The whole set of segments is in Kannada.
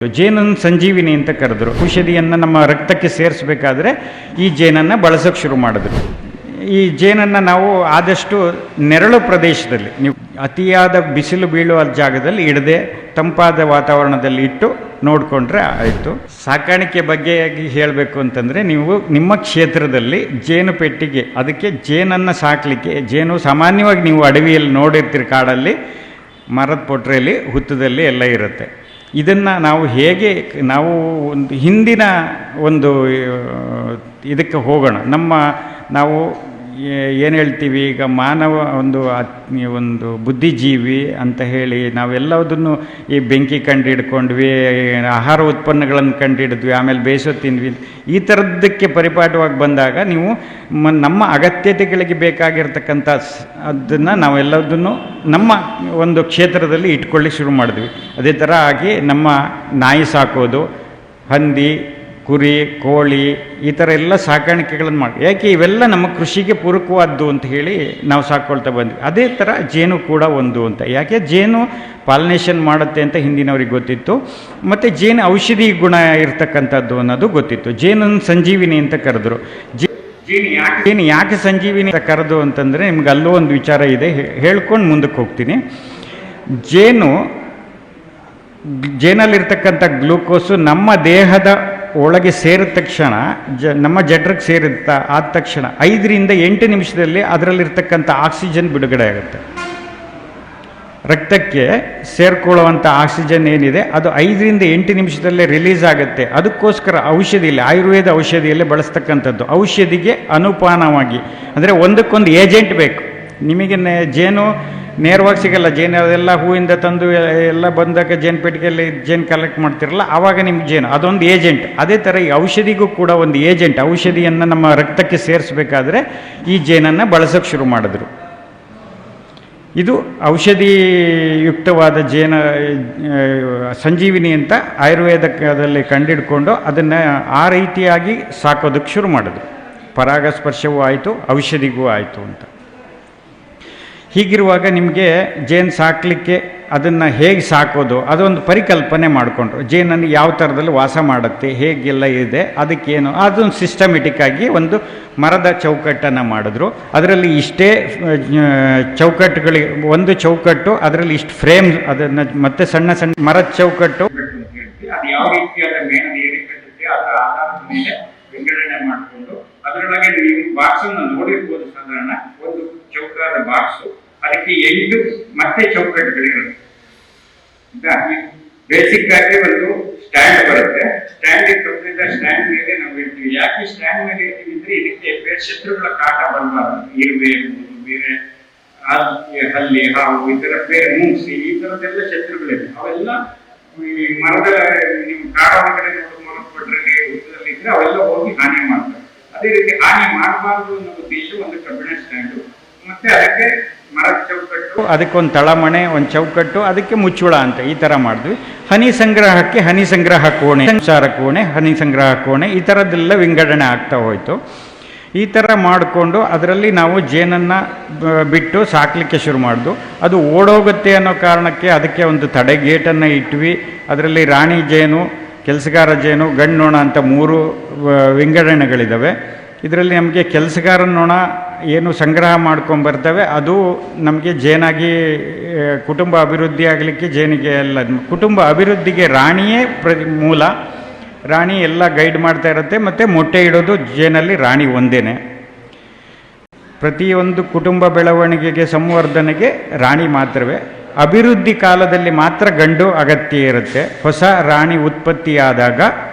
ಜೇನನ್ನು ಸಂಜೀವಿನಿ ಅಂತ ಕರೆದ್ರು. ಔಷಧಿಯನ್ನು ನಮ್ಮ ರಕ್ತಕ್ಕೆ ಸೇರಿಸಬೇಕಾದ್ರೆ ಈ ಜೇನನ್ನು ಬಳಸೋಕೆ ಶುರು ಮಾಡಿದ್ರು. ಈ ಜೇನನ್ನು ನಾವು ಆದಷ್ಟು ನೆರಳು ಪ್ರದೇಶದಲ್ಲಿ, ನೀವು ಅತಿಯಾದ ಬಿಸಿಲು ಬೀಳುವ ಜಾಗದಲ್ಲಿ ಇಡದೆ ತಂಪಾದ ವಾತಾವರಣದಲ್ಲಿ ಇಟ್ಟು ನೋಡಿಕೊಂಡ್ರೆ ಆಯಿತು. ಸಾಕಾಣಿಕೆ ಬಗ್ಗೆ ಹೇಳಬೇಕು ಅಂತಂದರೆ, ನೀವು ನಿಮ್ಮ ಕ್ಷೇತ್ರದಲ್ಲಿ ಜೇನು ಪೆಟ್ಟಿಗೆ, ಅದಕ್ಕೆ ಜೇನನ್ನು ಸಾಕಲಿಕ್ಕೆ, ಜೇನು ಸಾಮಾನ್ಯವಾಗಿ ನೀವು ಅಡವಿಯಲ್ಲಿ ನೋಡಿರ್ತೀರಿ, ಕಾಡಲ್ಲಿ ಮರದ ಪೊಟ್ರೆಯಲ್ಲಿ ಹುತ್ತದಲ್ಲಿ ಎಲ್ಲ ಇರುತ್ತೆ. ಇದನ್ನು ನಾವು ಹೇಗೆ, ನಾವು ಒಂದು ಹಿಂದಿನ ಒಂದು ಇದಕ್ಕೆ ಹೋಗೋಣ. ನಾವು ಏನು ಹೇಳ್ತೀವಿ ಈಗ, ಮಾನವ ಒಂದು ಬುದ್ಧಿಜೀವಿ ಅಂತ ಹೇಳಿ ನಾವೆಲ್ಲದನ್ನು ಈ ಬೆಂಕಿ ಕಂಡುಹಿಡ್ಕೊಂಡ್ವಿ, ಆಹಾರ ಉತ್ಪನ್ನಗಳನ್ನು ಕಂಡುಹಿಡಿದ್ವಿ, ಆಮೇಲೆ ಬೇಯಿಸೋ ತಿಂದ್ವಿ. ಈ ಥರದ್ದಕ್ಕೆ ಪರಿಪಾಠವಾಗಿ ಬಂದಾಗ ನೀವು ನಮ್ಮ ಅಗತ್ಯತೆಗಳಿಗೆ ಬೇಕಾಗಿರ್ತಕ್ಕಂಥ ಅದನ್ನು ನಾವೆಲ್ಲದನ್ನು ನಮ್ಮ ಒಂದು ಕ್ಷೇತ್ರದಲ್ಲಿ ಇಟ್ಕೊಳ್ಳಿ ಶುರು ಮಾಡಿದ್ವಿ. ಅದೇ ಥರ ಆಗಿ ನಮ್ಮ ನಾಯಿ ಸಾಕೋದು, ಹಂದಿ, ಕುರಿ, ಕೋಳಿ, ಈ ಥರ ಎಲ್ಲ ಸಾಕಾಣಿಕೆಗಳನ್ನು ಮಾಡಿ, ಯಾಕೆ ಇವೆಲ್ಲ ನಮ್ಮ ಕೃಷಿಗೆ ಪೂರಕವಾದ್ದು ಅಂತ ಹೇಳಿ ನಾವು ಸಾಕ್ಕೊಳ್ತಾ ಬಂದ್ವಿ. ಅದೇ ಥರ ಜೇನು ಕೂಡ ಒಂದು ಅಂತ, ಯಾಕೆ ಜೇನು ಪಾಲಿನೇಷನ್ ಮಾಡುತ್ತೆ ಅಂತ ಹಿಂದಿನವ್ರಿಗೆ ಗೊತ್ತಿತ್ತು, ಮತ್ತು ಜೇನು ಔಷಧಿ ಗುಣ ಇರ್ತಕ್ಕಂಥದ್ದು ಅನ್ನೋದು ಗೊತ್ತಿತ್ತು. ಜೇನನ್ನು ಸಂಜೀವಿನಿ ಅಂತ ಕರೆದ್ರು. ಜೇನು ಯಾಕೆ ಸಂಜೀವಿನಿ ಅಂತ ಕರೆದು ಅಂತಂದರೆ, ನಿಮ್ಗೆ ಅಲ್ಲೂ ಒಂದು ವಿಚಾರ ಇದೆ, ಹೇಳ್ಕೊಂಡು ಮುಂದಕ್ಕೆ ಹೋಗ್ತೀನಿ. ಜೇನಲ್ಲಿರ್ತಕ್ಕಂಥ ಗ್ಲೂಕೋಸು ನಮ್ಮ ದೇಹದ ಒಳಗೆ ಸೇರಿದ ತಕ್ಷಣ, ನಮ್ಮ ಜಠರಕ್ಕೆ ಆದ ತಕ್ಷಣ 5 ರಿಂದ 8 ನಿಮಿಷದಲ್ಲಿ ಅದರಲ್ಲಿರ್ತಕ್ಕಂಥ ಆಕ್ಸಿಜನ್ ಬಿಡುಗಡೆ ಆಗುತ್ತೆ. ರಕ್ತಕ್ಕೆ ಸೇರ್ಕೊಳ್ಳುವಂಥ ಆಕ್ಸಿಜನ್ ಏನಿದೆ ಅದು 5 ರಿಂದ 8 ನಿಮಿಷದಲ್ಲೇ ರಿಲೀಸ್ ಆಗುತ್ತೆ. ಅದಕ್ಕೋಸ್ಕರ ಔಷಧಿಯಲ್ಲಿ, ಆಯುರ್ವೇದ ಔಷಧಿಯಲ್ಲೇ ಬಳಸ್ತಕ್ಕಂಥದ್ದು. ಔಷಧಿಗೆ ಅನುಪಾನವಾಗಿ, ಅಂದರೆ ಒಂದಕ್ಕೊಂದು ಏಜೆಂಟ್ ಬೇಕು. ನಿಮಗೆ ಜೇನು ನೇರವಾಗಿ ಸಿಗಲ್ಲ. ಜೇನು ಅದೆಲ್ಲ ಹೂವಿಂದ ತಂದು ಎಲ್ಲ ಬಂದಾಗ ಜೇನು ಪೆಟ್ಟಿಗೆಯಲ್ಲಿ ಜೇನು ಕಲೆಕ್ಟ್ ಮಾಡ್ತಿರಲ್ಲ, ಆವಾಗ ನಿಮ್ಗೆ ಜೇನು ಅದೊಂದು ಏಜೆಂಟ್. ಅದೇ ಥರ ಈ ಔಷಧಿಗೂ ಕೂಡ ಒಂದು ಏಜೆಂಟ್. ಔಷಧಿಯನ್ನು ನಮ್ಮ ರಕ್ತಕ್ಕೆ ಸೇರಿಸಬೇಕಾದ್ರೆ ಈ ಜೇನನ್ನು ಬಳಸೋಕೆ ಶುರು ಮಾಡಿದ್ರು. ಇದು ಔಷಧಿಯುಕ್ತವಾದ ಸಂಜೀವಿನಿ ಅಂತ ಆಯುರ್ವೇದದಲ್ಲಿ ಕಂಡಿಡ್ಕೊಂಡು ಅದನ್ನು ಆ ರೀತಿಯಾಗಿ ಸಾಕೋದಕ್ಕೆ ಶುರು ಮಾಡಿದ್ರು. ಪರಾಗಸ್ಪರ್ಶವೂ ಆಯಿತು, ಔಷಧಿಗೂ ಆಯಿತು ಅಂತ. ಹೀಗಿರುವಾಗ ನಿಮಗೆ ಜೇನು ಸಾಕಲಿಕ್ಕೆ ಅದನ್ನು ಹೇಗೆ ಸಾಕೋದು ಅದೊಂದು ಪರಿಕಲ್ಪನೆ ಮಾಡಿಕೊಂಡ್ರು. ಜೇನನ್ನು ಯಾವ ಥರದಲ್ಲಿ ವಾಸ ಮಾಡುತ್ತೆ, ಹೇಗೆಲ್ಲ ಇದೆ, ಅದಕ್ಕೇನು, ಅದೊಂದು ಸಿಸ್ಟಮೆಟಿಕ್ ಆಗಿ ಒಂದು ಮರದ ಚೌಕಟ್ಟನ್ನು ಮಾಡಿದ್ರು. ಅದರಲ್ಲಿ ಇಷ್ಟೇ ಚೌಕಟ್ಟುಗಳಿಗೆ, ಒಂದು ಚೌಕಟ್ಟು, ಅದರಲ್ಲಿ ಇಷ್ಟು ಫ್ರೇಮ್, ಅದನ್ನು ಮತ್ತೆ ಸಣ್ಣ ಸಣ್ಣ ಮರದ ಚೌಕಟ್ಟು, ಅದು ಯಾವ ರೀತಿಯಾದ ಮೇಣದ ಏರಿಕಟ್ಟುತ್ತೆ ಅದರ ಆಧಾರದ ಮೇಲೆ ವಿಂಗಡಣೆ ಮಾಡಿಕೊಂಡು, ಅದರೊಳಗೆ ನೀವು ಬಾಕ್ಸನ್ನು ನೋಡಿರ್ಬೋದು. ಸಾಧಾರಣ ಒಂದು ಚೌಕಾದ ಬಾಕ್ಸು, ಅದಕ್ಕೆ 8 ಮತ್ತೆ ಚೌಕಟ್ಟುಗಳಿರುತ್ತೆ. ಬೇಸಿಕ್ ಆಗಿ ಒಂದು ಸ್ಟ್ಯಾಂಡ್ ಬರುತ್ತೆ. ಸ್ಟ್ಯಾಂಡಿಗೆ ತಂದಿದ್ದ ಸ್ಟ್ಯಾಂಡ್ ಮೇಲೆ ನಾವು ಇರ್ತೀವಿ. ಯಾಕೆ ಸ್ಟ್ಯಾಂಡ್ ಮೇಲೆ ಇರ್ತೀವಿ ಅಂದ್ರೆ, ಇದಕ್ಕೆ ಬೇರೆ ಶತ್ರುಗಳ ಕಾಟ ಬರಬಾರ್ದು. ಇರುವೆ, ಬೇರೆ ಹಲ್ಲಿ, ಹಾವು, ಈ ತರ ಬೇರೆ ಮೂಸಿ, ಈ ತರದೆಲ್ಲ ಶತ್ರುಗಳಿವೆ. ಅವೆಲ್ಲ ಈ ಮರದ, ನೀವು ಕಾಡ ಒಳಗಡೆ ಮರಪಟ್ಟರಲ್ಲಿ ಉದ್ದದಲ್ಲಿ ಇದ್ರೆ ಅವೆಲ್ಲ ಹೋಗಿ ಹಾನಿ ಮಾಡ್ತಾರೆ. ಅದೇ ರೀತಿ ಹಾನಿ ಮಾಡಬಾರ್ದು ಅನ್ನೋ ಉದ್ದೇಶ ಒಂದು ಕಬ್ಬಿಣ ಸ್ಟ್ಯಾಂಡು, ಮತ್ತೆ ಅದಕ್ಕೆ ಮರದ ಚೌಕಟ್ಟು, ಅದಕ್ಕೊಂದು ತಳಮಣೆ, ಒಂದು ಚೌಕಟ್ಟು, ಅದಕ್ಕೆ ಮುಚ್ಚುಳ ಅಂತ ಈ ಥರ ಮಾಡಿದ್ವಿ. ಹನಿ ಸಂಗ್ರಹಕ್ಕೆ ಹನಿ ಸಂಗ್ರಹ ಕೋಣೆ, ಸಂಸಾರ ಕೋಣೆ, ಹನಿ ಸಂಗ್ರಹ ಕೋಣೆ, ಈ ಥರದ್ದೆಲ್ಲ ವಿಂಗಡಣೆ ಆಗ್ತಾ ಹೋಯಿತು. ಈ ಥರ ಮಾಡಿಕೊಂಡು ಅದರಲ್ಲಿ ನಾವು ಜೇನನ್ನು ಬಿಟ್ಟು ಸಾಕಲಿಕ್ಕೆ ಶುರು ಮಾಡಿದ್ವು. ಅದು ಓಡೋಗುತ್ತೆ ಅನ್ನೋ ಕಾರಣಕ್ಕೆ ಅದಕ್ಕೆ ಒಂದು ತಡೆ ಗೇಟನ್ನು ಇಟ್ವಿ. ಅದರಲ್ಲಿ ರಾಣಿ ಜೇನು, ಕೆಲಸಗಾರ ಜೇನು, ಗಂಡು ನೊಣ ಅಂತ 3 ವಿಂಗಡಣೆಗಳಿದ್ದಾವೆ. ಇದರಲ್ಲಿ ನಮಗೆ ಕೆಲಸಗಾರ ನೊಣ ಏನು ಸಂಗ್ರಹ ಮಾಡ್ಕೊಂಬರ್ತವೆ, ಅದು ನಮಗೆ ಜೇನಾಗಿ ಕುಟುಂಬ ಅಭಿವೃದ್ಧಿ ಆಗಲಿಕ್ಕೆ, ಜೇನಿಗೆ ಎಲ್ಲ ಕುಟುಂಬ ಅಭಿವೃದ್ಧಿಗೆ ರಾಣಿಯೇ ಮೂಲ. ರಾಣಿ ಎಲ್ಲ ಗೈಡ್ ಮಾಡ್ತಾ ಇರುತ್ತೆ, ಮತ್ತು ಮೊಟ್ಟೆ ಇಡೋದು ಜೇನಲ್ಲಿ ರಾಣಿ ಒಂದೇನೆ. ಪ್ರತಿಯೊಂದು ಕುಟುಂಬ ಬೆಳವಣಿಗೆಗೆ, ಸಂವರ್ಧನೆಗೆ ರಾಣಿ ಮಾತ್ರವೇ. ಅಭಿವೃದ್ಧಿ ಕಾಲದಲ್ಲಿ ಮಾತ್ರ ಗಂಡು ಅಗತ್ಯ ಇರುತ್ತೆ. ಹೊಸ ರಾಣಿ ಉತ್ಪತ್ತಿಯಾದಾಗ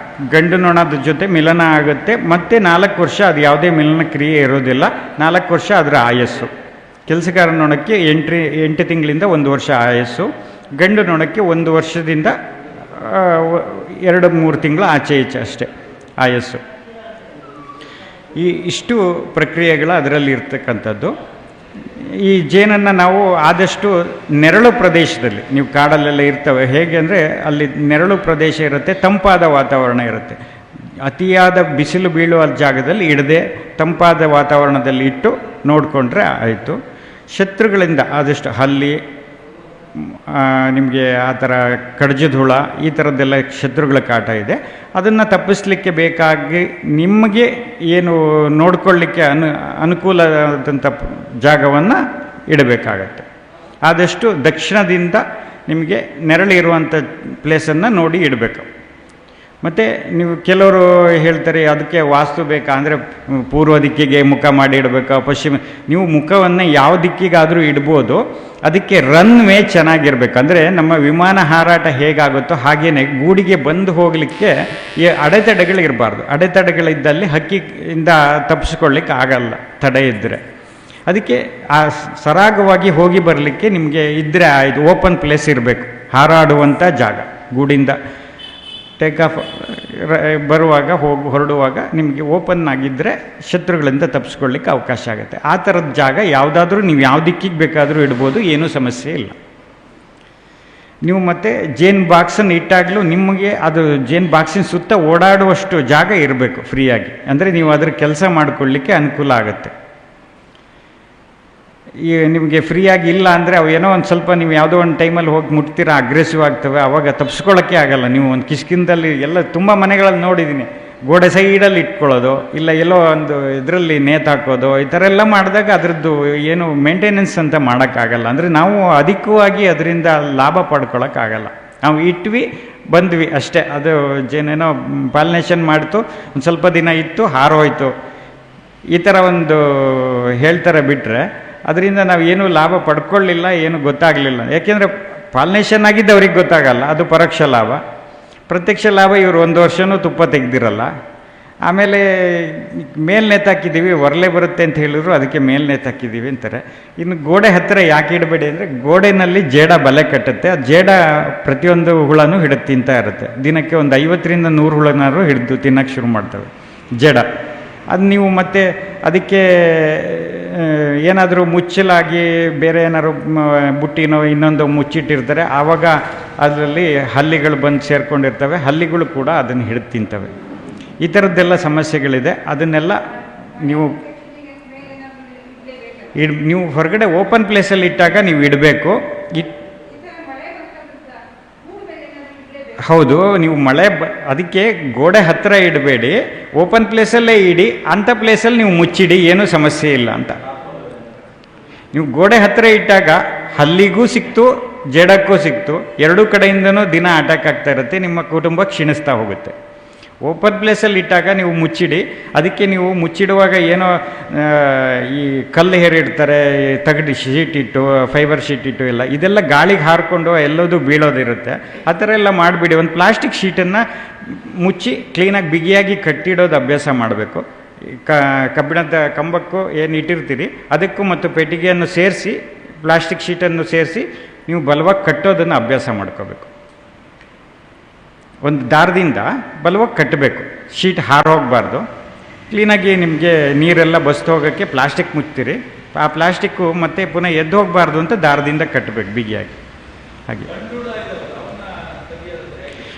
ಗಂಡು ನೊಣದ ಜೊತೆ ಮಿಲನ ಆಗುತ್ತೆ. ಮತ್ತೆ 4 ವರ್ಷ ಅದು ಯಾವುದೇ ಮಿಲನ ಕ್ರಿಯೆ ಇರೋದಿಲ್ಲ. 4 ವರ್ಷ ಅದರ ಆಯಸ್ಸು. ಕೆಲಸಗಾರ ನೊಣಕ್ಕೆ 8 ತಿಂಗಳಿಂದ 1 ವರ್ಷ ಆಯಸ್ಸು. ಗಂಡು ನೊಣಕ್ಕೆ 1 ವರ್ಷದಿಂದ 2-3 ತಿಂಗಳು ಆಚೆ ಈಚೆ ಅಷ್ಟೇ ಆಯಸ್ಸು. ಇಷ್ಟು ಪ್ರಕ್ರಿಯೆಗಳು ಅದರಲ್ಲಿ ಇರ್ತಕ್ಕಂಥದ್ದು. ಈ ಜೇನನ್ನು ನಾವು ಆದಷ್ಟು ನೆರಳು ಪ್ರದೇಶದಲ್ಲಿ, ನೀವು ಕಾಡಲ್ಲೆಲ್ಲ ಇರ್ತವೆ, ಹೇಗೆ ಅಂದರೆ ಅಲ್ಲಿ ನೆರಳು ಪ್ರದೇಶ ಇರುತ್ತೆ, ತಂಪಾದ ವಾತಾವರಣ ಇರುತ್ತೆ. ಅತಿಯಾದ ಬಿಸಿಲು ಬೀಳುವ ಜಾಗದಲ್ಲಿ ಇಡದೆ ತಂಪಾದ ವಾತಾವರಣದಲ್ಲಿ ಇಟ್ಟು ನೋಡಿಕೊಂಡ್ರೆ ಆಯಿತು. ಶತ್ರುಗಳಿಂದ ಆದಷ್ಟು ಹಲ್ಲಿ, ನಿಮಗೆ ಆ ಥರ ಕಡ್ಜದ ಹುಳ ಈ ಥರದ್ದೆಲ್ಲ ಶತ್ರುಗಳ ಕಾಟ ಇದೆ. ಅದನ್ನು ತಪ್ಪಿಸಲಿಕ್ಕೆ ಬೇಕಾಗಿ ನಿಮಗೆ ಏನು ನೋಡ್ಕೊಳ್ಳಿಕ್ಕೆ ಅನುಕೂಲವಾದಂಥ ಜಾಗವನ್ನು ಇಡಬೇಕಾಗತ್ತೆ. ಆದಷ್ಟು ದಕ್ಷಿಣದಿಂದ ನಿಮಗೆ ನೆರಳಿರುವಂಥ ಪ್ಲೇಸನ್ನು ನೋಡಿ ಇಡಬೇಕು. ಮತ್ತು ನೀವು ಕೆಲವರು ಹೇಳ್ತಾರೆ ಅದಕ್ಕೆ ವಾಸ್ತು ಬೇಕಾ ಅಂದರೆ ಪೂರ್ವ ದಿಕ್ಕಿಗೆ ಮುಖ ಮಾಡಿ ಇಡಬೇಕಾ, ಪಶ್ಚಿಮ, ನೀವು ಮುಖವನ್ನು ಯಾವ ದಿಕ್ಕಿಗಾದರೂ ಇಡ್ಬೋದು. ಅದಕ್ಕೆ ರನ್ವೇ ಚೆನ್ನಾಗಿರ್ಬೇಕು. ಅಂದರೆ ನಮ್ಮ ವಿಮಾನ ಹಾರಾಟ ಹೇಗಾಗುತ್ತೋ ಹಾಗೇ ಗೂಡಿಗೆ ಬಂದು ಹೋಗಲಿಕ್ಕೆ ಈ ಅಡೆತಡೆಗಳಿರಬಾರ್ದು. ಅಡೆತಡೆಗಳಿದ್ದಲ್ಲಿ ಹಕ್ಕಿಯಿಂದ ತಪ್ಪಿಸ್ಕೊಳ್ಳಿಕ್ಕೆ ಆಗಲ್ಲ, ತಡೆ ಇದ್ದರೆ. ಅದಕ್ಕೆ ಆ ಸರಾಗವಾಗಿ ಹೋಗಿ ಬರಲಿಕ್ಕೆ ನಿಮಗೆ ಇದ್ದರೆ ಆಯಿತು, ಓಪನ್ ಪ್ಲೇಸ್ ಇರಬೇಕು, ಹಾರಾಡುವಂಥ ಜಾಗ. ಗೂಡಿಂದ ಟೇಕ್ ಆಫ್ ಬರುವಾಗ ಹೊರಡುವಾಗ ನಿಮಗೆ ಓಪನ್ ಆಗಿದ್ದರೆ ಶತ್ರುಗಳಿಂದ ತಪ್ಪಿಸ್ಕೊಳ್ಳಿಕ್ಕೆ ಅವಕಾಶ ಆಗುತ್ತೆ. ಆ ಥರದ ಜಾಗ ಯಾವುದಾದ್ರೂ ನೀವು ಯಾವ ದಿಕ್ಕಿಗೆ ಬೇಕಾದರೂ ಇಡ್ಬೋದು, ಏನೂ ಸಮಸ್ಯೆ ಇಲ್ಲ. ನೀವು ಮತ್ತು ಜೇನು ಬಾಕ್ಸನ್ನು ಇಟ್ಟಾಗಲೂ ನಿಮಗೆ ಅದು ಜೇನು ಬಾಕ್ಸಿನ ಸುತ್ತ ಓಡಾಡುವಷ್ಟು ಜಾಗ ಇರಬೇಕು ಫ್ರೀಯಾಗಿ. ಅಂದರೆ ನೀವು ಅದರ ಕೆಲಸ ಮಾಡಿಕೊಳ್ಳಿಕ್ಕೆ ಅನುಕೂಲ ಆಗುತ್ತೆ. ಈ ನಿಮಗೆ ಫ್ರೀಯಾಗಿ ಇಲ್ಲ ಅಂದರೆ ಅವು ಏನೋ ಒಂದು ಸ್ವಲ್ಪ ನೀವು ಯಾವುದೋ ಒಂದು ಟೈಮಲ್ಲಿ ಹೋಗಿ ಮುಟ್ತೀರಾ, ಅಗ್ರೆಸಿವ್ ಆಗ್ತವೆ, ಆವಾಗ ತಪ್ಪಿಸ್ಕೊಳ್ಳೋಕ್ಕೆ ಆಗಲ್ಲ. ನೀವು ಒಂದು ಕಿಷ್ಕಿಂದಲ್ಲಿ ಎಲ್ಲ ತುಂಬ ಮನೆಗಳಲ್ಲಿ ನೋಡಿದ್ದೀನಿ, ಗೋಡೆ ಸೈಡಲ್ಲಿ ಇಟ್ಕೊಳ್ಳೋದು, ಇಲ್ಲ ಎಲ್ಲೋ ಒಂದು ಇದರಲ್ಲಿ ನೇತಾಕೋದು, ಈ ಥರ ಎಲ್ಲ ಮಾಡಿದಾಗ ಅದರದ್ದು ಏನು ಮೇಂಟೆನೆನ್ಸ್ ಅಂತ ಮಾಡೋಕ್ಕಾಗಲ್ಲ. ಅಂದರೆ ನಾವು ಅಧಿಕವಾಗಿ ಅದರಿಂದ ಲಾಭ ಪಡ್ಕೊಳ್ಳೋಕ್ಕಾಗಲ್ಲ. ನಾವು ಇಟ್ವಿ ಬಂದ್ವಿ ಅಷ್ಟೇ. ಅದು ಜೇನೇನೋ ಪಾಲಿನೇಷನ್ ಮಾಡ್ತು, ಒಂದು ಸ್ವಲ್ಪ ದಿನ ಇತ್ತು, ಹಾರೋಯ್ತು, ಈ ಥರ ಒಂದು ಹೇಳ್ತಾರೆ. ಬಿಟ್ಟರೆ ಅದರಿಂದ ನಾವು ಏನೂ ಲಾಭ ಪಡ್ಕೊಳ್ಳಿಲ್ಲ, ಏನು ಗೊತ್ತಾಗಲಿಲ್ಲ. ಯಾಕೆಂದರೆ ಪಾಲಿನೇಷನ್ ಆಗಿದ್ದು ಅವ್ರಿಗೆ ಗೊತ್ತಾಗಲ್ಲ, ಅದು ಪರೋಕ್ಷ ಲಾಭ. ಪ್ರತ್ಯಕ್ಷ ಲಾಭ ಇವರು 1 ವರ್ಷವೂ ತುಪ್ಪ ತೆಗೆದಿರಲ್ಲ. ಆಮೇಲೆ ಮೇಲೆ ನೇತಾಕಿದ್ದೀವಿ, ಹೊರಲೇ ಬರುತ್ತೆ ಅಂತ ಹೇಳಿದ್ರು, ಅದಕ್ಕೆ ಮೇಲೆ ನೇತಾಕಿದ್ದೀವಿ ಅಂತಾರೆ. ಇನ್ನು ಗೋಡೆ ಹತ್ತಿರ ಯಾಕೆ ಇಡಬೇಡಿ ಅಂದರೆ ಗೋಡೆನಲ್ಲಿ ಜೇಡ ಬಲೆ ಕಟ್ಟುತ್ತೆ. ಆ ಜೇಡ ಪ್ರತಿಯೊಂದು ಹುಳನೂ ಹಿಡಿದು ತಿಂತಾ ಇರುತ್ತೆ. ದಿನಕ್ಕೆ ಒಂದು 50ರಿಂದ 100 ಹುಳನಾದ್ರು ಹಿಡಿದು ತಿನ್ನೋಕ್ಕೆ ಶುರು ಮಾಡ್ತವೆ ಜೇಡ. ಅದು ನೀವು ಮತ್ತೆ ಅದಕ್ಕೆ ಏನಾದರೂ ಮುಚ್ಚಲಾಗಿ ಬೇರೆ ಏನಾದ್ರು ಬುಟ್ಟಿನೋ ಇನ್ನೊಂದು ಮುಚ್ಚಿಟ್ಟಿರ್ತಾರೆ, ಆವಾಗ ಅದರಲ್ಲಿ ಹಲ್ಲಿಗಳು ಬಂದು ಸೇರ್ಕೊಂಡಿರ್ತವೆ. ಹಲ್ಲಿಗಳು ಕೂಡ ಅದನ್ನು ಹಿಡಿದು ತಿಂತವೆ. ಈ ಥರದ್ದೆಲ್ಲ ಸಮಸ್ಯೆಗಳಿದೆ. ಅದನ್ನೆಲ್ಲ ನೀವು ಹೊರಗಡೆ ಓಪನ್ ಪ್ಲೇಸಲ್ಲಿ ಇಟ್ಟಾಗ ನೀವು ಇಡಬೇಕು. ಹೌದು, ನೀವು ಅದಕ್ಕೆ ಗೋಡೆ ಹತ್ತಿರ ಇಡಬೇಡಿ, ಓಪನ್ ಪ್ಲೇಸಲ್ಲೇ ಇಡಿ. ಅಂಥ ಪ್ಲೇಸಲ್ಲಿ ನೀವು ಮುಚ್ಚಿಡಿ, ಏನೂ ಸಮಸ್ಯೆ ಇಲ್ಲ ಅಂತ. ನೀವು ಗೋಡೆ ಹತ್ತಿರ ಇಟ್ಟಾಗ ಹಲ್ಲಿಗೂ ಸಿಕ್ತು, ಜೇಡಕ್ಕೂ ಸಿಕ್ತು, ಎರಡೂ ಕಡೆಯಿಂದನೂ ದಿನ ಅಟ್ಯಾಕ್ ಆಗ್ತಾ ಇರುತ್ತೆ, ನಿಮ್ಮ ಕುಟುಂಬ ಕ್ಷೀಣಿಸ್ತಾ ಹೋಗುತ್ತೆ. ಓಪನ್ ಪ್ಲೇಸಲ್ಲಿ ಇಟ್ಟಾಗ ನೀವು ಮುಚ್ಚಿಡಿ. ಅದಕ್ಕೆ ನೀವು ಮುಚ್ಚಿಡುವಾಗ ಏನೋ ಈ ಕಲ್ಲು ಹೇರಿಡ್ತಾರೆ, ತಗಡು ಶೀಟ್ ಇಟ್ಟು, ಫೈಬರ್ ಶೀಟ್ ಇಟ್ಟು ಎಲ್ಲ, ಇದೆಲ್ಲ ಗಾಳಿಗೆ ಹಾರಿಕೊಂಡು ಎಲ್ಲದೂ ಬೀಳೋದಿರುತ್ತೆ. ಆ ಥರ ಎಲ್ಲ ಮಾಡಿಬಿಡಿ. ಒಂದು ಪ್ಲಾಸ್ಟಿಕ್ ಶೀಟನ್ನು ಮುಚ್ಚಿ ಕ್ಲೀನಾಗಿ ಬಿಗಿಯಾಗಿ ಕಟ್ಟಿಡೋದು ಅಭ್ಯಾಸ ಮಾಡಬೇಕು. ಕಬ್ಬಿಣದ ಕಂಬಕ್ಕೂ ಏನು ಇಟ್ಟಿರ್ತೀರಿ ಅದಕ್ಕೂ ಮತ್ತು ಪೆಟ್ಟಿಗೆಯನ್ನು ಸೇರಿಸಿ, ಪ್ಲಾಸ್ಟಿಕ್ ಶೀಟನ್ನು ಸೇರಿಸಿ ನೀವು ಬಲವಾಗಿ ಕಟ್ಟೋದನ್ನು ಅಭ್ಯಾಸ ಮಾಡ್ಕೋಬೇಕು. ಒಂದು ದಾರದಿಂದ ಬಲವಾಗಿ ಕಟ್ಟಬೇಕು, ಶೀಟ್ ಹಾರೋಗಬಾರ್ದು. ಕ್ಲೀನಾಗಿ ನಿಮಗೆ ನೀರೆಲ್ಲ ಬಸ್ತು ಹೋಗೋಕ್ಕೆ ಪ್ಲಾಸ್ಟಿಕ್ ಮುಚ್ತೀರಿ, ಆ ಪ್ಲಾಸ್ಟಿಕ್ಕು ಮತ್ತೆ ಪುನಃ ಎದ್ದು ಹೋಗಬಾರ್ದು ಅಂತ ದಾರದಿಂದ ಕಟ್ಟಬೇಕು ಬಿಗಿಯಾಗಿ. ಹಾಗೆ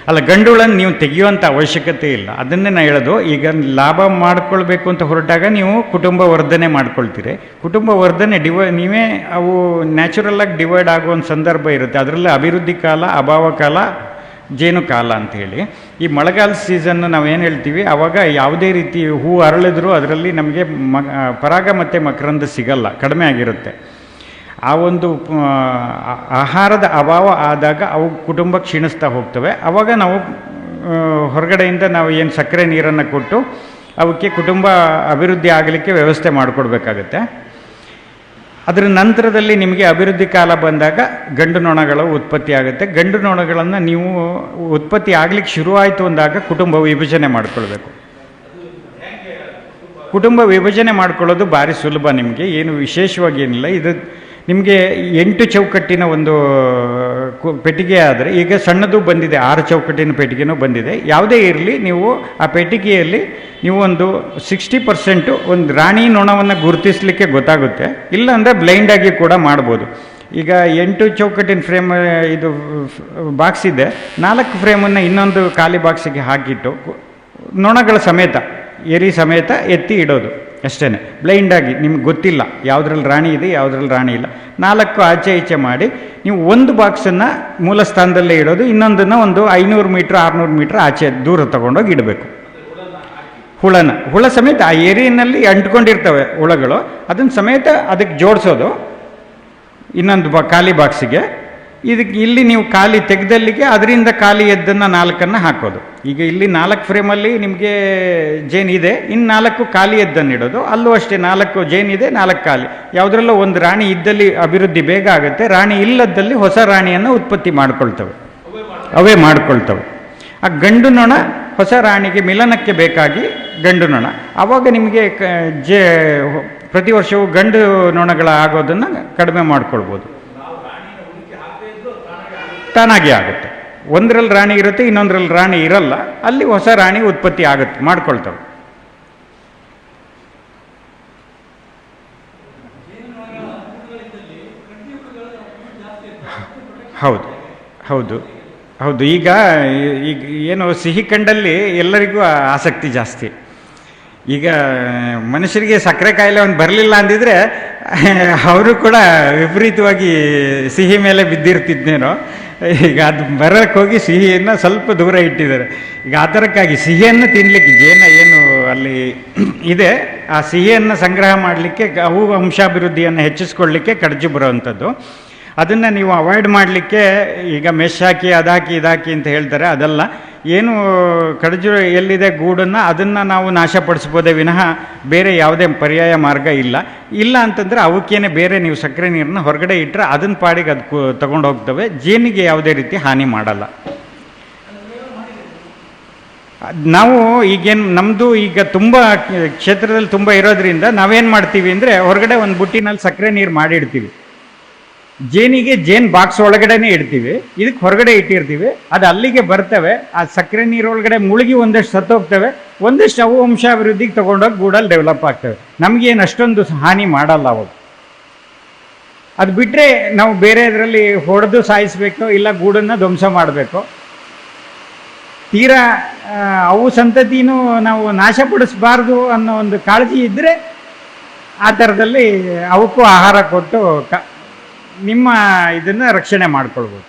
ಅಲ್ಲ, ಗಂಡುಗಳನ್ನು ನೀವು ತೆಗೆಯುವಂಥ ಅವಶ್ಯಕತೆ ಇಲ್ಲ. ಅದನ್ನೇ ನಾನು ಹೇಳೋದು. ಈಗ ಲಾಭ ಮಾಡ್ಕೊಳ್ಬೇಕು ಅಂತ ಹೊರಟಾಗ ನೀವು ಕುಟುಂಬ ವರ್ಧನೆ ಮಾಡ್ಕೊಳ್ತೀರಿ. ಕುಟುಂಬ ವರ್ಧನೆ ನೀವೇ ಅವು ನ್ಯಾಚುರಲ್ಲಾಗಿ ಡಿವೈಡ್ ಆಗೋ ಒಂದು ಸಂದರ್ಭ ಇರುತ್ತೆ. ಅದರಲ್ಲಿ ಅಭಿವೃದ್ಧಿ ಕಾಲ, ಅಭಾವ ಕಾಲ, ಜೇನು ಕಾಲ ಅಂಥೇಳಿ. ಈ ಮಳೆಗಾಲ ಸೀಸನ್ನು ನಾವೇನು ಹೇಳ್ತೀವಿ, ಆವಾಗ ಯಾವುದೇ ರೀತಿ ಹೂ ಅರಳಿದ್ರೂ ಅದರಲ್ಲಿ ನಮಗೆ ಪರಾಗ ಮತ್ತು ಮಕರಂದ ಸಿಗಲ್ಲ, ಕಡಿಮೆ ಆಗಿರುತ್ತೆ. ಆ ಒಂದು ಆಹಾರದ ಅಭಾವ ಆದಾಗ ಅವು ಕುಟುಂಬ ಕ್ಷೀಣಿಸ್ತಾ ಹೋಗ್ತವೆ. ಆವಾಗ ನಾವು ಹೊರಗಡೆಯಿಂದ ನಾವು ಏನು ಸಕ್ಕರೆ ನೀರನ್ನು ಕೊಟ್ಟು ಅವಕ್ಕೆ ಕುಟುಂಬ ಅಭಿವೃದ್ಧಿ ಆಗಲಿಕ್ಕೆ ವ್ಯವಸ್ಥೆ ಮಾಡಿಕೊಡ್ಬೇಕಾಗತ್ತೆ. ಅದರ ನಂತರದಲ್ಲಿ ನಿಮಗೆ ಅಭಿವೃದ್ಧಿ ಕಾಲ ಬಂದಾಗ ಗಂಡು ನೊಣಗಳು ಉತ್ಪತ್ತಿ ಆಗುತ್ತೆ. ಗಂಡು ನೊಣಗಳನ್ನು ನೀವು ಉತ್ಪತ್ತಿ ಆಗಲಿಕ್ಕೆ ಶುರುವಾಯಿತು ಅಂದಾಗ ಕುಟುಂಬ ವಿಭಜನೆ ಮಾಡಿಕೊಳ್ಬೇಕು. ಕುಟುಂಬ ವಿಭಜನೆ ಮಾಡ್ಕೊಳ್ಳೋದು ಭಾರಿ ಸುಲಭ, ನಿಮಗೆ ಏನು ವಿಶೇಷವಾಗಿ ಏನಿಲ್ಲ. ಇದು ನಿಮಗೆ 8 ಚೌಕಟ್ಟಿನ ಒಂದು ಪೆಟ್ಟಿಗೆ ಆದರೆ, ಈಗ ಸಣ್ಣದು ಬಂದಿದೆ, 6 ಚೌಕಟ್ಟಿನ ಪೆಟ್ಟಿಗೆನೂ ಬಂದಿದೆ. ಯಾವುದೇ ಇರಲಿ, ನೀವು ಆ ಪೆಟ್ಟಿಗೆಯಲ್ಲಿ ನೀವು ಒಂದು 60% ಒಂದು ರಾಣಿ ನೊಣವನ್ನು ಗುರುತಿಸಲಿಕ್ಕೆ ಗೊತ್ತಾಗುತ್ತೆ. ಇಲ್ಲ ಅಂದರೆ ಬ್ಲೈಂಡಾಗಿ ಕೂಡ ಮಾಡ್ಬೋದು. ಈಗ 8 ಚೌಕಟ್ಟಿನ ಫ್ರೇಮ್ ಇದು ಬಾಕ್ಸ್ ಇದೆ, 4 ಫ್ರೇಮನ್ನು ಇನ್ನೊಂದು ಖಾಲಿ ಬಾಕ್ಸಿಗೆ ಹಾಕಿಟ್ಟು ನೊಣಗಳ ಸಮೇತ, ಎರಿ ಸಮೇತ ಎತ್ತಿ ಇಡೋದು. ಅಷ್ಟೇ. ಬ್ಲೈಂಡಾಗಿ ನಿಮ್ಗೆ ಗೊತ್ತಿಲ್ಲ ಯಾವುದ್ರಲ್ಲಿ ರಾಣಿ ಇದೆ ಯಾವುದ್ರಲ್ಲಿ ರಾಣಿ ಇಲ್ಲ. 4 ಆಚೆ ಈಚೆ ಮಾಡಿ ನೀವು ಒಂದು ಬಾಕ್ಸನ್ನು ಮೂಲ ಸ್ಥಾನದಲ್ಲೇ ಇಡೋದು, ಇನ್ನೊಂದನ್ನು ಒಂದು 500 ಮೀಟ್ರ್ 600 ಮೀಟ್ರ್ ಆಚೆ ದೂರ ತೊಗೊಂಡೋಗಿ ಇಡಬೇಕು. ಹುಳ ಸಮೇತ ಆ ಏರಿಯಲ್ಲಿ ಅಂಟ್ಕೊಂಡಿರ್ತವೆ ಹುಳಗಳು, ಅದನ್ನು ಸಮೇತ ಅದಕ್ಕೆ ಜೋಡಿಸೋದು ಇನ್ನೊಂದು ಖಾಲಿ ಬಾಕ್ಸಿಗೆ. ಇಲ್ಲಿ ನೀವು ಖಾಲಿ ತೆಗೆದಲ್ಲಿಗೆ ಅದರಿಂದ ಖಾಲಿ ಎದ್ದನ್ನು 4 ಹಾಕೋದು. ಈಗ ಇಲ್ಲಿ 4 ಫ್ರೇಮಲ್ಲಿ ನಿಮಗೆ ಜೇನಿದೆ, ಇನ್ನು 4 ಖಾಲಿ ಎದ್ದನ್ನು ಇಡೋದು. ಅಲ್ಲೂ ಅಷ್ಟೇ 4 ಜೇನಿದೆ, 4 ಖಾಲಿ. ಯಾವುದ್ರಲ್ಲೋ ಒಂದು ರಾಣಿ ಇದ್ದಲ್ಲಿ ಅಭಿವೃದ್ಧಿ ಬೇಗ ಆಗುತ್ತೆ, ರಾಣಿ ಇಲ್ಲದಲ್ಲಿ ಹೊಸ ರಾಣಿಯನ್ನು ಉತ್ಪತ್ತಿ ಅವೇ ಮಾಡ್ಕೊಳ್ತವೆ. ಆ ಗಂಡು ನೊಣ ಹೊಸ ರಾಣಿಗೆ ಮಿಲನಕ್ಕೆ ಬೇಕಾಗಿ ಗಂಡು ನೊಣ. ಆವಾಗ ನಿಮಗೆ ಪ್ರತಿ ವರ್ಷವೂ ಗಂಡು ನೊಣಗಳ ಆಗೋದನ್ನು ಕಡಿಮೆ ಮಾಡ್ಕೊಳ್ಬೋದು. ತಾನಾಗಿ ಆಗುತ್ತೆ. ಒಂದರಲ್ಲಿ ರಾಣಿ ಇರುತ್ತೆ, ಇನ್ನೊಂದರಲ್ಲಿ ರಾಣಿ ಇರಲ್ಲ, ಅಲ್ಲಿ ಹೊಸ ರಾಣಿ ಉತ್ಪತ್ತಿ ಮಾಡ್ಕೊಳ್ತವೆ. ಹೌದು ಹೌದು ಹೌದು. ಈಗ ಏನು ಸಿಹಿ ಕಂಡಲ್ಲಿ ಎಲ್ಲರಿಗೂ ಆಸಕ್ತಿ ಜಾಸ್ತಿ. ಈಗ ಮನುಷ್ಯರಿಗೆ ಸಕ್ಕರೆ ಕಾಯಿಲೆ ಒಂದು ಬರಲಿಲ್ಲ ಅಂದಿದ್ರೆ ಅವರು ಕೂಡ ವಿಪರೀತವಾಗಿ ಸಿಹಿ ಮೇಲೆ ಬಿದ್ದಿರ್ತಿದ್ನೇನೋ. ಈಗ ಅದು ಬರೋಕ್ಕೆ ಹೋಗಿ ಸಿಹಿಯನ್ನು ಸ್ವಲ್ಪ ದೂರ ಇಟ್ಟಿದ್ದಾರೆ. ಈಗ ಆ ಥರಕ್ಕಾಗಿ ಸಿಹಿಯನ್ನು ತಿನ್ನಲಿಕ್ಕೆ ಜೇನ ಏನು ಅಲ್ಲಿ ಇದೆ, ಆ ಸಿಹಿಯನ್ನು ಸಂಗ್ರಹ ಮಾಡಲಿಕ್ಕೆ, ಅವು ವಂಶಾಭಿವೃದ್ಧಿಯನ್ನು ಹೆಚ್ಚಿಸ್ಕೊಳ್ಳಿಕ್ಕೆ ಕಡಜು ಬರೋವಂಥದ್ದು. ಅದನ್ನು ನೀವು ಅವಾಯ್ಡ್ ಮಾಡಲಿಕ್ಕೆ ಈಗ ಮೆಶ್ ಹಾಕಿ ಅದಾಕಿ ಇದಾಕಿ ಅಂತ ಹೇಳ್ತಾರೆ. ಅದಲ್ಲ, ಏನು ಕಡಜು ಎಲ್ಲಿದೆ ಗೂಡನ್ನು ಅದನ್ನು ನಾವು ನಾಶಪಡಿಸ್ಬೋದೇ ವಿನಃ ಬೇರೆ ಯಾವುದೇ ಪರ್ಯಾಯ ಮಾರ್ಗ ಇಲ್ಲ ಅಂತಂದರೆ ಅವಕ್ಕೇನೆ ಬೇರೆ ನೀವು ಸಕ್ಕರೆ ನೀರನ್ನ ಹೊರಗಡೆ ಇಟ್ಟರೆ ಅದನ್ನ ಪಾಡಿಗೆ ಅದು ತಗೊಂಡು ಹೋಗ್ತವೆ. ಜೇನಿಗೆ ಯಾವುದೇ ರೀತಿ ಹಾನಿ ಮಾಡಲ್ಲ. ನಾವು ಈಗೇನು ನಮ್ಮದು ಈಗ ತುಂಬ ಕ್ಷೇತ್ರದಲ್ಲಿ ತುಂಬ ಇರೋದ್ರಿಂದ ನಾವೇನು ಮಾಡ್ತೀವಿ ಅಂದರೆ ಹೊರಗಡೆ ಒಂದು ಬುಟ್ಟಿನಲ್ಲಿ ಸಕ್ಕರೆ ನೀರು ಮಾಡಿಡ್ತೀವಿ. ಜೇನಿಗೆ ಜೇನು ಬಾಕ್ಸ್ ಒಳಗಡೆನೇ ಇಡ್ತೀವಿ, ಇದಕ್ಕೆ ಹೊರಗಡೆ ಇಟ್ಟಿರ್ತೀವಿ. ಅದು ಅಲ್ಲಿಗೆ ಬರ್ತವೆ, ಆ ಸಕ್ಕರೆ ನೀರೊಳಗಡೆ ಮುಳುಗಿ ಒಂದಷ್ಟು ಸತ್ತೋಗ್ತವೆ, ಒಂದಷ್ಟು ಅವು ವಂಶಾಭಿವೃದ್ಧಿಗೆ ತೊಗೊಂಡೋಗಿ ಗೂಡಲ್ಲಿ ಡೆವಲಪ್ ಆಗ್ತವೆ. ನಮಗೇನು ಅಷ್ಟೊಂದು ಹಾನಿ ಮಾಡಲ್ಲ ಅವು. ಅದು ಬಿಟ್ಟರೆ ನಾವು ಬೇರೆ ಇದರಲ್ಲಿ ಹೊಡೆದು ಸಾಯಿಸಬೇಕು, ಇಲ್ಲ ಗೂಡನ್ನು ಧ್ವಂಸ ಮಾಡಬೇಕು. ತೀರಾ ಅವು ಸಂತತಿನೂ ನಾವು ನಾಶಪಡಿಸಬಾರ್ದು ಅನ್ನೋ ಒಂದು ಕಾಳಜಿ ಇದ್ದರೆ ಆ ಥರದಲ್ಲಿ ಅವಕ್ಕೂ ಆಹಾರ ಕೊಟ್ಟು ನಿಮ್ಮ ಇದನ್ನು ರಕ್ಷಣೆ ಮಾಡ್ಕೊಳ್ಬೋದು.